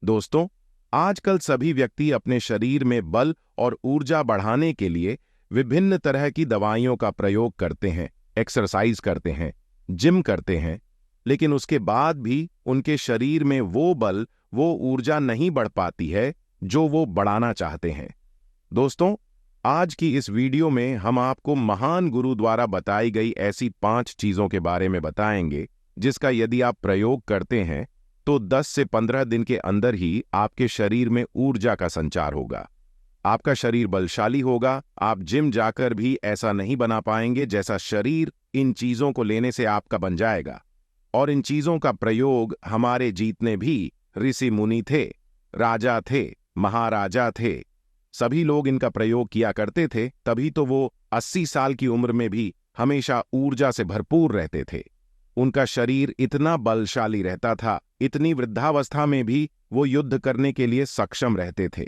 दोस्तों, आजकल सभी व्यक्ति अपने शरीर में बल और ऊर्जा बढ़ाने के लिए विभिन्न तरह की दवाइयों का प्रयोग करते हैं, एक्सरसाइज करते हैं, जिम करते हैं, लेकिन उसके बाद भी उनके शरीर में वो बल, वो ऊर्जा नहीं बढ़ पाती है जो वो बढ़ाना चाहते हैं। दोस्तों, आज की इस वीडियो में हम आपको महान गुरु द्वारा बताई गई ऐसी 5 चीजों के बारे में बताएंगे जिसका यदि आप प्रयोग करते हैं तो 10 से 15 दिन के अंदर ही आपके शरीर में ऊर्जा का संचार होगा। आपका शरीर बलशाली होगा। आप जिम जाकर भी ऐसा नहीं बना पाएंगे जैसा शरीर इन चीजों को लेने से आपका बन जाएगा। और इन चीजों का प्रयोग हमारे जितने भी ऋषि मुनि थे, राजा थे, महाराजा थे, सभी लोग इनका प्रयोग किया करते थे, तभी तो वो 80 साल की उम्र में भी हमेशा ऊर्जा से भरपूर रहते थे। उनका शरीर इतना बलशाली रहता था, इतनी वृद्धावस्था में भी वो युद्ध करने के लिए सक्षम रहते थे।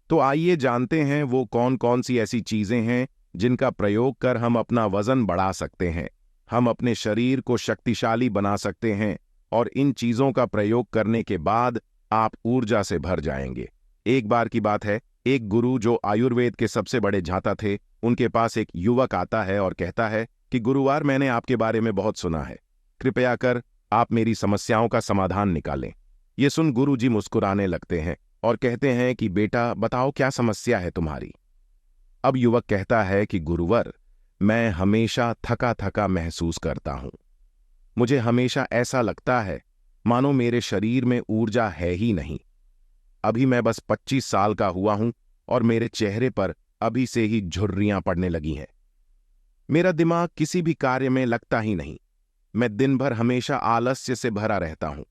तो आइए जानते हैं वो कौन कौन सी ऐसी चीजें हैं जिनका प्रयोग कर हम अपना वजन बढ़ा सकते हैं, हम अपने शरीर को शक्तिशाली बना सकते हैं, और इन चीजों का प्रयोग करने के बाद आप ऊर्जा से भर जाएंगे। एक बार की बात है, एक गुरु जो आयुर्वेद के सबसे बड़े झांता थे, उनके पास एक युवक आता है और कहता है कि गुरुवार, मैंने आपके बारे में बहुत सुना है, कृपया कर आप मेरी समस्याओं का समाधान निकालें। ये सुन गुरुजी मुस्कुराने लगते हैं और कहते हैं कि बेटा बताओ क्या समस्या है तुम्हारी। अब युवक कहता है कि गुरुवर, मैं हमेशा थका थका महसूस करता हूं। मुझे हमेशा ऐसा लगता है मानो मेरे शरीर में ऊर्जा है ही नहीं। अभी मैं बस 25 साल का हुआ हूं और मेरे चेहरे पर अभी से ही झुर्रियां पड़ने लगी हैं। मेरा दिमाग किसी भी कार्य में लगता ही नहीं। मैं दिन भर हमेशा आलस्य से भरा रहता हूं।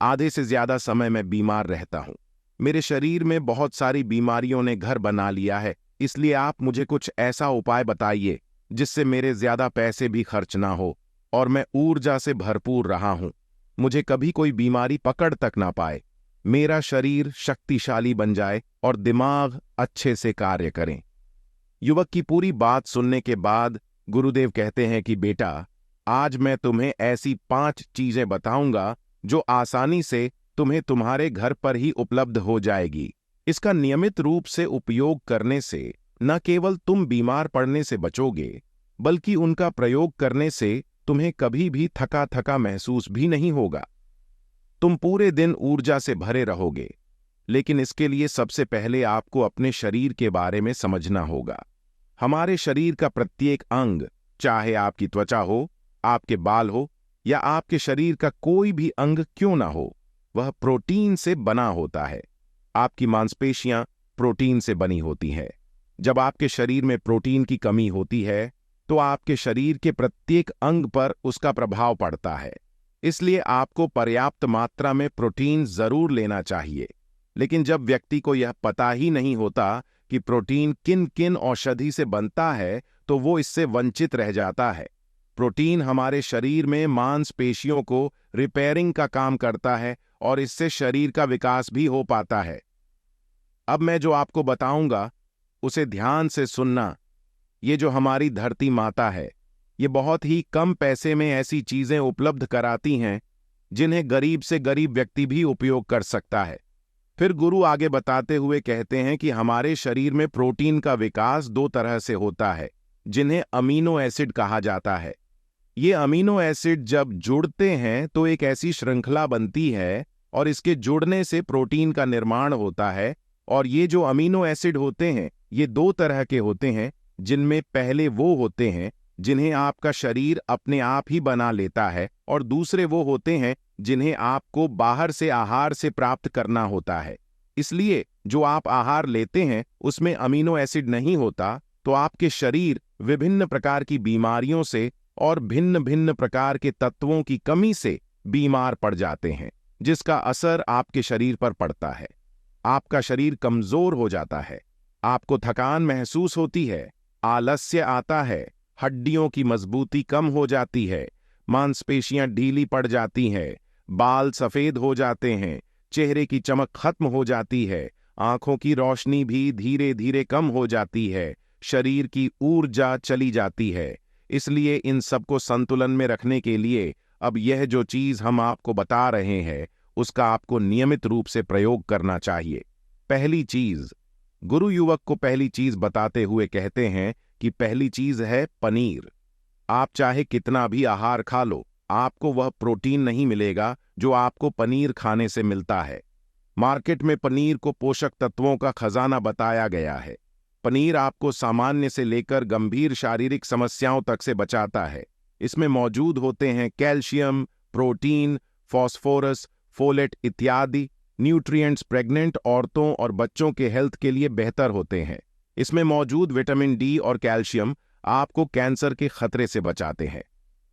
आधे से ज्यादा समय मैं बीमार रहता हूं। मेरे शरीर में बहुत सारी बीमारियों ने घर बना लिया है, इसलिए आप मुझे कुछ ऐसा उपाय बताइए जिससे मेरे ज्यादा पैसे भी खर्च ना हो और मैं ऊर्जा से भरपूर रहा हूं। मुझे कभी कोई बीमारी पकड़ तक ना पाए, मेरा शरीर शक्तिशाली बन जाए और दिमाग अच्छे से कार्य करें। युवक की पूरी बात सुनने के बाद गुरुदेव कहते हैं कि बेटा, आज मैं तुम्हें ऐसी 5 चीजें बताऊंगा जो आसानी से तुम्हें तुम्हारे घर पर ही उपलब्ध हो जाएगी। इसका नियमित रूप से उपयोग करने से न केवल तुम बीमार पड़ने से बचोगे, बल्कि उनका प्रयोग करने से तुम्हें कभी भी थका थका महसूस भी नहीं होगा। तुम पूरे दिन ऊर्जा से भरे रहोगे। लेकिन इसके लिए सबसे पहले आपको अपने शरीर के बारे में समझना होगा। हमारे शरीर का प्रत्येक अंग, चाहे आपकी त्वचा हो, आपके बाल हो या आपके शरीर का कोई भी अंग क्यों ना हो, वह प्रोटीन से बना होता है। आपकी मांसपेशियां प्रोटीन से बनी होती हैं। जब आपके शरीर में प्रोटीन की कमी होती है तो आपके शरीर के प्रत्येक अंग पर उसका प्रभाव पड़ता है। इसलिए आपको पर्याप्त मात्रा में प्रोटीन जरूर लेना चाहिए। लेकिन जब व्यक्ति को यह पता ही नहीं होता कि प्रोटीन किन किन औषधि से बनता है, तो वो इससे वंचित रह जाता है। प्रोटीन हमारे शरीर में मांसपेशियों को रिपेयरिंग का काम करता है और इससे शरीर का विकास भी हो पाता है। अब मैं जो आपको बताऊंगा उसे ध्यान से सुनना। ये जो हमारी धरती माता है, ये बहुत ही कम पैसे में ऐसी चीजें उपलब्ध कराती हैं जिन्हें गरीब से गरीब व्यक्ति भी उपयोग कर सकता है। फिर गुरु आगे बताते हुए कहते हैं कि हमारे शरीर में प्रोटीन का विकास 2 तरह से होता है, जिन्हें अमीनो एसिड कहा जाता है। ये अमीनो एसिड जब जुड़ते हैं तो एक ऐसी श्रृंखला बनती है और इसके जुड़ने से प्रोटीन का निर्माण होता है। और ये जो अमीनो एसिड होते हैं, ये 2 तरह के होते हैं, जिनमें पहले वो होते हैं जिन्हें आपका शरीर अपने आप ही बना लेता है, और दूसरे वो होते हैं जिन्हें आपको बाहर से आहार से प्राप्त करना होता है। इसलिए जो आप आहार लेते हैं उसमें अमीनो एसिड नहीं होता, तो आपके शरीर विभिन्न प्रकार की बीमारियों से और भिन्न भिन्न प्रकार के तत्वों की कमी से बीमार पड़ जाते हैं, जिसका असर आपके शरीर पर पड़ता है। आपका शरीर कमजोर हो जाता है, आपको थकान महसूस होती है, आलस्य आता है, हड्डियों की मजबूती कम हो जाती है, मांसपेशियां ढीली पड़ जाती हैं, बाल सफेद हो जाते हैं, चेहरे की चमक खत्म हो जाती है, आंखों की रोशनी भी धीरे धीरे कम हो जाती है, शरीर की ऊर्जा चली जाती है। इसलिए इन सबको संतुलन में रखने के लिए अब यह जो चीज हम आपको बता रहे हैं उसका आपको नियमित रूप से प्रयोग करना चाहिए। पहली चीज, गुरु युवक को पहली चीज बताते हुए कहते हैं कि पहली चीज है पनीर। आप चाहे कितना भी आहार खा लो, आपको वह प्रोटीन नहीं मिलेगा जो आपको पनीर खाने से मिलता है। मार्केट में पनीर को पोषक तत्वों का खजाना बताया गया है। पनीर आपको सामान्य से लेकर गंभीर शारीरिक समस्याओं तक से बचाता है। इसमें मौजूद होते हैं कैल्शियम, प्रोटीन, फास्फोरस, फोलेट इत्यादि न्यूट्रिएंट्स प्रेग्नेंट औरतों और बच्चों के हेल्थ के लिए बेहतर होते हैं। इसमें मौजूद विटामिन डी और कैल्शियम आपको कैंसर के खतरे से बचाते हैं।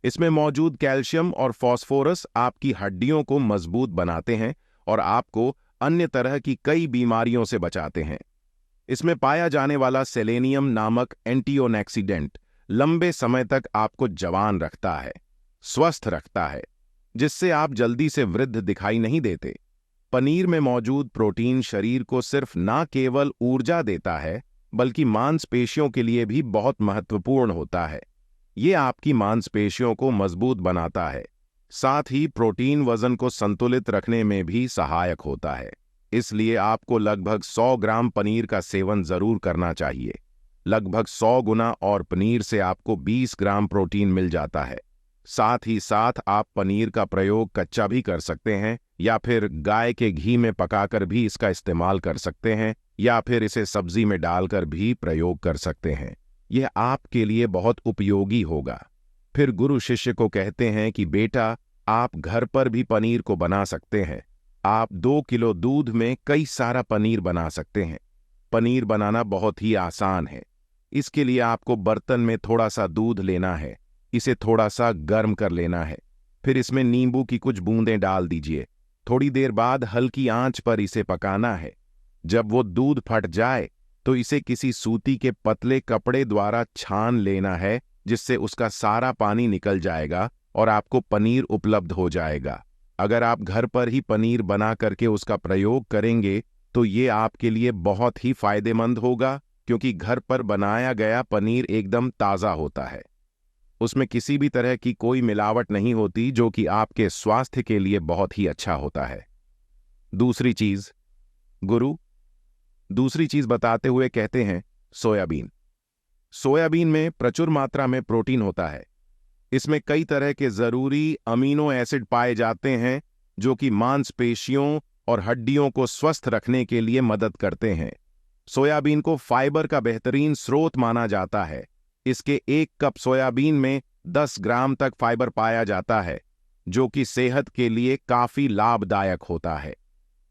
इसमें मौजूद कैल्शियम और फास्फोरस आपकी हड्डियों को मजबूत बनाते हैं और आपको अन्य तरह की कई बीमारियों से बचाते हैं। इसमें पाया जाने वाला सेलेनियम नामक एंटीऑक्सीडेंट लंबे समय तक आपको जवान रखता है, स्वस्थ रखता है, जिससे आप जल्दी से वृद्ध दिखाई नहीं देते। पनीर में मौजूद प्रोटीन शरीर को सिर्फ न केवल ऊर्जा देता है, बल्कि मांसपेशियों के लिए भी बहुत महत्वपूर्ण होता है। ये आपकी मांसपेशियों को मजबूत बनाता है। साथ ही प्रोटीन वजन को संतुलित रखने में भी सहायक होता है। इसलिए आपको लगभग 100 ग्राम पनीर का सेवन जरूर करना चाहिए। लगभग 100 गुना और पनीर से आपको 20 ग्राम प्रोटीन मिल जाता है। साथ ही साथ आप पनीर का प्रयोग कच्चा भी कर सकते हैं या फिर गाय के घी में पकाकर भी इसका इस्तेमाल कर सकते हैं या फिर इसे सब्जी में डालकर भी प्रयोग कर सकते हैं। यह आपके लिए बहुत उपयोगी होगा। फिर गुरु शिष्य को कहते हैं कि बेटा, आप घर पर भी पनीर को बना सकते हैं। आप 2 किलो दूध में कई सारा पनीर बना सकते हैं। पनीर बनाना बहुत ही आसान है। इसके लिए आपको बर्तन में थोड़ा सा दूध लेना है, इसे थोड़ा सा गर्म कर लेना है, फिर इसमें नींबू की कुछ बूंदें डाल दीजिए। थोड़ी देर बाद हल्की आंच पर इसे पकाना है। जब वो दूध फट जाए तो इसे किसी सूती के पतले कपड़े द्वारा छान लेना है, जिससे उसका सारा पानी निकल जाएगा और आपको पनीर उपलब्ध हो जाएगा। अगर आप घर पर ही पनीर बना करके उसका प्रयोग करेंगे तो ये आपके लिए बहुत ही फायदेमंद होगा, क्योंकि घर पर बनाया गया पनीर एकदम ताज़ा होता है। उसमें किसी भी तरह की कोई मिलावट नहीं होती, जो कि आपके स्वास्थ्य के लिए बहुत ही अच्छा होता है। दूसरी चीज, गुरु दूसरी चीज बताते हुए कहते हैं सोयाबीन। सोयाबीन में प्रचुर मात्रा में प्रोटीन होता है। इसमें कई तरह के जरूरी अमीनो एसिड पाए जाते हैं जो कि मांसपेशियों और हड्डियों को स्वस्थ रखने के लिए मदद करते हैं। सोयाबीन को फाइबर का बेहतरीन स्रोत माना जाता है। इसके 1 कप सोयाबीन में 10 ग्राम तक फाइबर पाया जाता है, जो कि सेहत के लिए काफी लाभदायक होता है।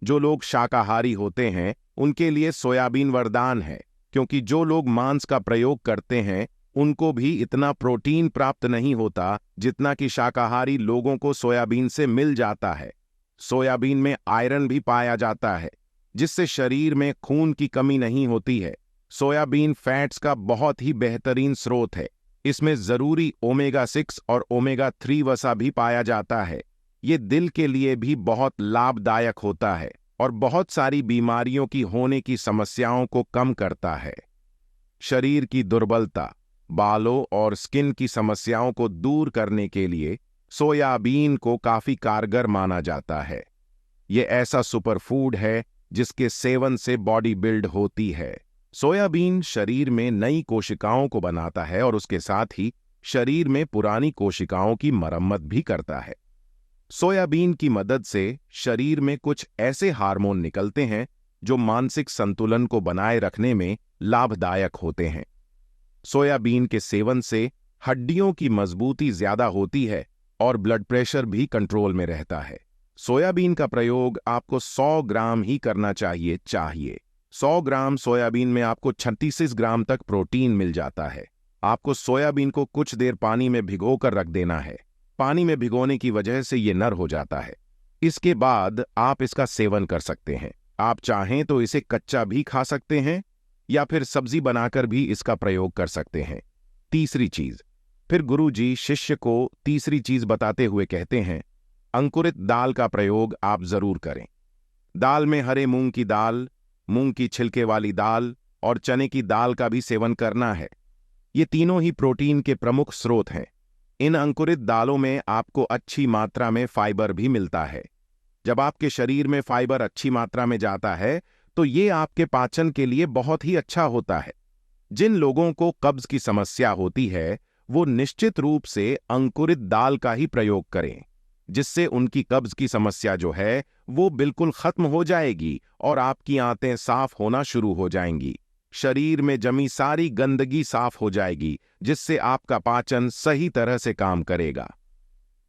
जो लोग शाकाहारी होते हैं उनके लिए सोयाबीन वरदान है, क्योंकि जो लोग मांस का प्रयोग करते हैं उनको भी इतना प्रोटीन प्राप्त नहीं होता जितना कि शाकाहारी लोगों को सोयाबीन से मिल जाता है। सोयाबीन में आयरन भी पाया जाता है, जिससे शरीर में खून की कमी नहीं होती है। सोयाबीन फैट्स का बहुत ही बेहतरीन स्रोत है। इसमें जरूरी ओमेगा 6 और ओमेगा 3 वसा भी पाया जाता है। ये दिल के लिए भी बहुत लाभदायक होता है और बहुत सारी बीमारियों की होने की समस्याओं को कम करता है। शरीर की दुर्बलता, बालों और स्किन की समस्याओं को दूर करने के लिए सोयाबीन को काफी कारगर माना जाता है। ये ऐसा सुपरफूड है जिसके सेवन से बॉडी बिल्ड होती है। सोयाबीन शरीर में नई कोशिकाओं को बनाता है और उसके साथ ही शरीर में पुरानी कोशिकाओं की मरम्मत भी करता है। सोयाबीन की मदद से शरीर में कुछ ऐसे हार्मोन निकलते हैं जो मानसिक संतुलन को बनाए रखने में लाभदायक होते हैं। सोयाबीन के सेवन से हड्डियों की मजबूती ज्यादा होती है और ब्लड प्रेशर भी कंट्रोल में रहता है। सोयाबीन का प्रयोग आपको 100 ग्राम ही करना चाहिए। 100 ग्राम सोयाबीन में आपको 36 ग्राम तक प्रोटीन मिल जाता है। आपको सोयाबीन को कुछ देर पानी में भिगोकर रख देना है। पानी में भिगोने की वजह से ये नर हो जाता है। इसके बाद आप इसका सेवन कर सकते हैं। आप चाहें तो इसे कच्चा भी खा सकते हैं या फिर सब्जी बनाकर भी इसका प्रयोग कर सकते हैं। तीसरी चीज, फिर गुरुजी शिष्य को तीसरी चीज बताते हुए कहते हैं, अंकुरित दाल का प्रयोग आप जरूर करें। दाल में हरे मूंग की दाल, मूंग की छिलके वाली दाल और चने की दाल का भी सेवन करना है। ये तीनों ही प्रोटीन के प्रमुख स्रोत हैं। इन अंकुरित दालों में आपको अच्छी मात्रा में फाइबर भी मिलता है। जब आपके शरीर में फाइबर अच्छी मात्रा में जाता है तो ये आपके पाचन के लिए बहुत ही अच्छा होता है। जिन लोगों को कब्ज की समस्या होती है वो निश्चित रूप से अंकुरित दाल का ही प्रयोग करें, जिससे उनकी कब्ज की समस्या जो है वो बिल्कुल खत्म हो जाएगी और आपकी आंतें साफ होना शुरू हो जाएंगी। शरीर में जमी सारी गंदगी साफ हो जाएगी, जिससे आपका पाचन सही तरह से काम करेगा।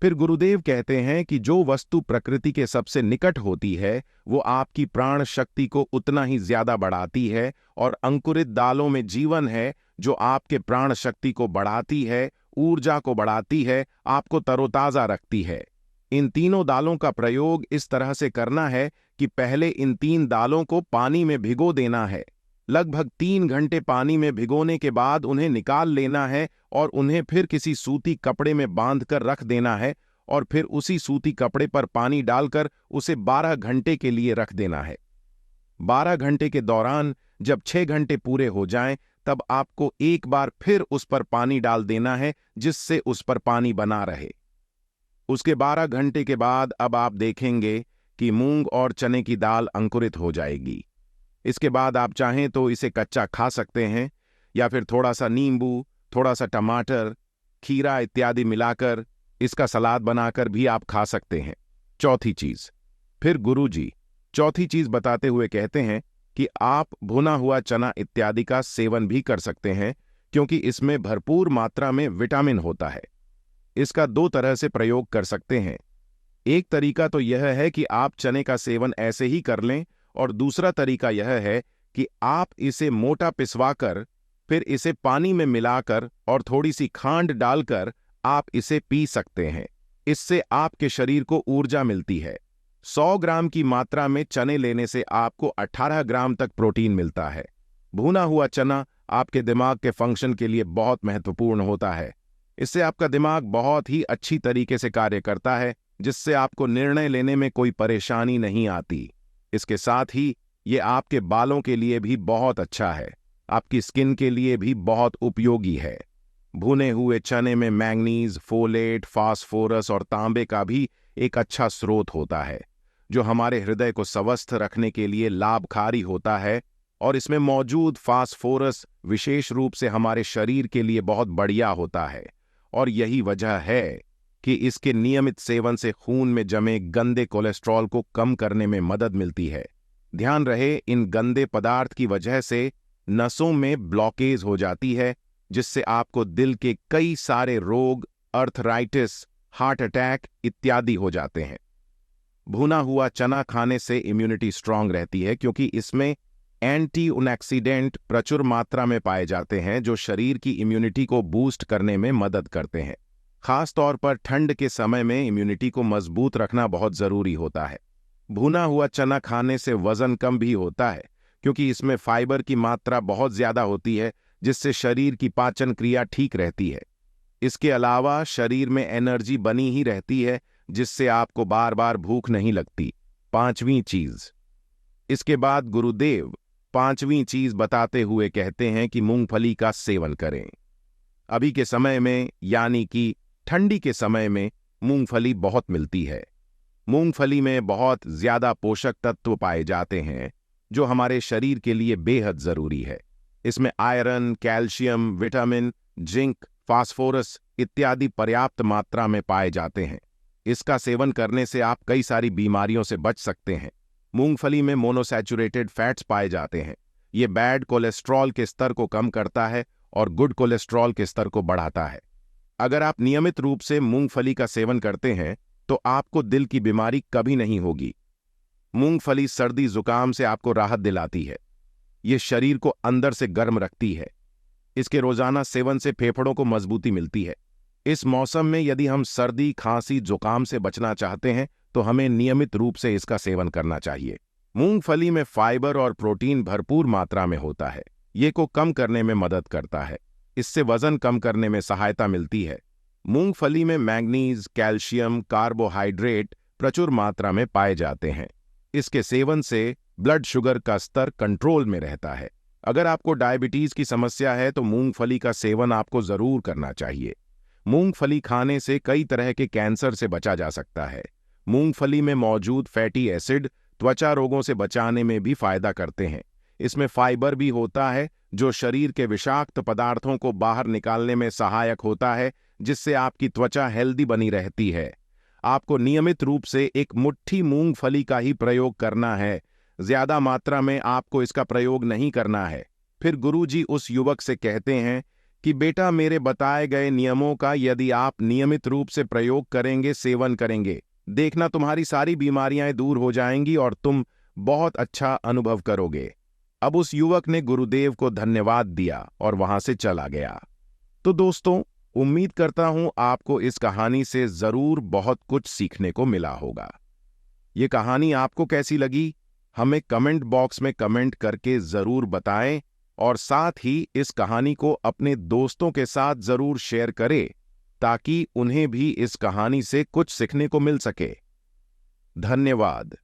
फिर गुरुदेव कहते हैं कि जो वस्तु प्रकृति के सबसे निकट होती है वो आपकी प्राण शक्ति को उतना ही ज्यादा बढ़ाती है, और अंकुरित दालों में जीवन है जो आपके प्राण शक्ति को बढ़ाती है, ऊर्जा को बढ़ाती है, आपको तरोताजा रखती है। इन तीनों दालों का प्रयोग इस तरह से करना है कि पहले इन 3 दालों को पानी में भिगो देना है। लगभग 3 घंटे पानी में भिगोने के बाद उन्हें निकाल लेना है और उन्हें फिर किसी सूती कपड़े में बांधकर रख देना है, और फिर उसी सूती कपड़े पर पानी डालकर उसे 12 घंटे के लिए रख देना है। 12 घंटे के दौरान जब 6 घंटे पूरे हो जाएं, तब आपको एक बार फिर उस पर पानी डाल देना है, जिससे उस पर पानी बना रहे। उसके 12 घंटे के बाद अब आप देखेंगे कि मूंग और चने की दाल अंकुरित हो जाएगी। इसके बाद आप चाहें तो इसे कच्चा खा सकते हैं, या फिर थोड़ा सा नींबू, थोड़ा सा टमाटर, खीरा इत्यादि मिलाकर इसका सलाद बनाकर भी आप खा सकते हैं। चौथी चीज, फिर गुरुजी चौथी चीज बताते हुए कहते हैं कि आप भुना हुआ चना इत्यादि का सेवन भी कर सकते हैं, क्योंकि इसमें भरपूर मात्रा में विटामिन होता है। इसका 2 तरह से प्रयोग कर सकते हैं। एक तरीका तो यह है कि आप चने का सेवन ऐसे ही कर लें, और दूसरा तरीका यह है कि आप इसे मोटा पिसवाकर फिर इसे पानी में मिलाकर और थोड़ी सी खांड डालकर आप इसे पी सकते हैं। इससे आपके शरीर को ऊर्जा मिलती है। 100 ग्राम की मात्रा में चने लेने से आपको 18 ग्राम तक प्रोटीन मिलता है। भुना हुआ चना आपके दिमाग के फंक्शन के लिए बहुत महत्वपूर्ण होता है। इससे आपका दिमाग बहुत ही अच्छी तरीके से कार्य करता है, जिससे आपको निर्णय लेने में कोई परेशानी नहीं आती। इसके साथ ही ये आपके बालों के लिए भी बहुत अच्छा है, आपकी स्किन के लिए भी बहुत उपयोगी है। भुने हुए चने में मैंगनीज, फोलेट, फास्फोरस और तांबे का भी एक अच्छा स्रोत होता है, जो हमारे हृदय को स्वस्थ रखने के लिए लाभकारी होता है। और इसमें मौजूद फास्फोरस विशेष रूप से हमारे शरीर के लिए बहुत बढ़िया होता है, और यही वजह है कि इसके नियमित सेवन से खून में जमे गंदे कोलेस्ट्रॉल को कम करने में मदद मिलती है। ध्यान रहे, इन गंदे पदार्थ की वजह से नसों में ब्लॉकेज हो जाती है, जिससे आपको दिल के कई सारे रोग, अर्थराइटिस, हार्ट अटैक इत्यादि हो जाते हैं। भुना हुआ चना खाने से इम्यूनिटी स्ट्रांग रहती है, क्योंकि इसमें एंटी-ऑक्सीडेंट प्रचुर मात्रा में पाए जाते हैं, जो शरीर की इम्यूनिटी को बूस्ट करने में मदद करते हैं। खास तौर पर ठंड के समय में इम्यूनिटी को मजबूत रखना बहुत जरूरी होता है। भुना हुआ चना खाने से वजन कम भी होता है, क्योंकि इसमें फाइबर की मात्रा बहुत ज्यादा होती है, जिससे शरीर की पाचन क्रिया ठीक रहती है। इसके अलावा शरीर में एनर्जी बनी ही रहती है, जिससे आपको बार बार भूख नहीं लगती। 5वीं चीज, इसके बाद गुरुदेव 5वीं चीज बताते हुए कहते हैं कि मूंगफली का सेवन करें। अभी के समय में, यानी कि ठंडी के समय में, मूंगफली बहुत मिलती है। मूंगफली में बहुत ज्यादा पोषक तत्व पाए जाते हैं, जो हमारे शरीर के लिए बेहद जरूरी है। इसमें iron, calcium, vitamin, zinc, phosphorus इत्यादि पर्याप्त मात्रा में पाए जाते हैं। इसका सेवन करने से आप कई सारी बीमारियों से बच सकते हैं। मूंगफली में मोनोसैचुरेटेड फैट्स पाए जाते हैं। ये बैड कोलेस्ट्रॉल के स्तर को कम करता है और गुड कोलेस्ट्रॉल के स्तर को बढ़ाता है। अगर आप नियमित रूप से मूंगफली का सेवन करते हैं तो आपको दिल की बीमारी कभी नहीं होगी। मूंगफली सर्दी जुकाम से आपको राहत दिलाती है। ये शरीर को अंदर से गर्म रखती है। इसके रोजाना सेवन से फेफड़ों को मजबूती मिलती है। इस मौसम में यदि हम सर्दी, खांसी, जुकाम से बचना चाहते हैं तो हमें नियमित रूप से इसका सेवन करना चाहिए। मूंगफली में फाइबर और प्रोटीन भरपूर मात्रा में होता है। ये को कम करने में मदद करता है। इससे वजन कम करने में सहायता मिलती है। मूंगफली में मैंगनीज, कैल्शियम, कार्बोहाइड्रेट प्रचुर मात्रा में पाए जाते हैं। इसके सेवन से ब्लड शुगर का स्तर कंट्रोल में रहता है। अगर आपको डायबिटीज की समस्या है तो मूंगफली का सेवन आपको जरूर करना चाहिए। मूंगफली खाने से कई तरह के कैंसर से बचा जा सकता है। मूंगफली में मौजूद फैटी एसिड त्वचा रोगों से बचाने में भी फायदा करते हैं। इसमें फाइबर भी होता है जो शरीर के विषाक्त पदार्थों को बाहर निकालने में सहायक होता है, जिससे आपकी त्वचा हेल्दी बनी रहती है। आपको नियमित रूप से एक मुट्ठी मूंगफली का ही प्रयोग करना है। ज्यादा मात्रा में आपको इसका प्रयोग नहीं करना है। फिर गुरुजी उस युवक से कहते हैं कि बेटा, मेरे बताए गए नियमों का यदि आप नियमित रूप से प्रयोग करेंगे, सेवन करेंगे, देखना तुम्हारी सारी बीमारियां दूर हो जाएंगी और तुम बहुत अच्छा अनुभव करोगे। अब उस युवक ने गुरुदेव को धन्यवाद दिया और वहां से चला गया। तो दोस्तों, उम्मीद करता हूं आपको इस कहानी से जरूर बहुत कुछ सीखने को मिला होगा। ये कहानी आपको कैसी लगी, हमें कमेंट बॉक्स में कमेंट करके जरूर बताएं और साथ ही इस कहानी को अपने दोस्तों के साथ जरूर शेयर करें ताकि उन्हें भी इस कहानी से कुछ सीखने को मिल सके। धन्यवाद।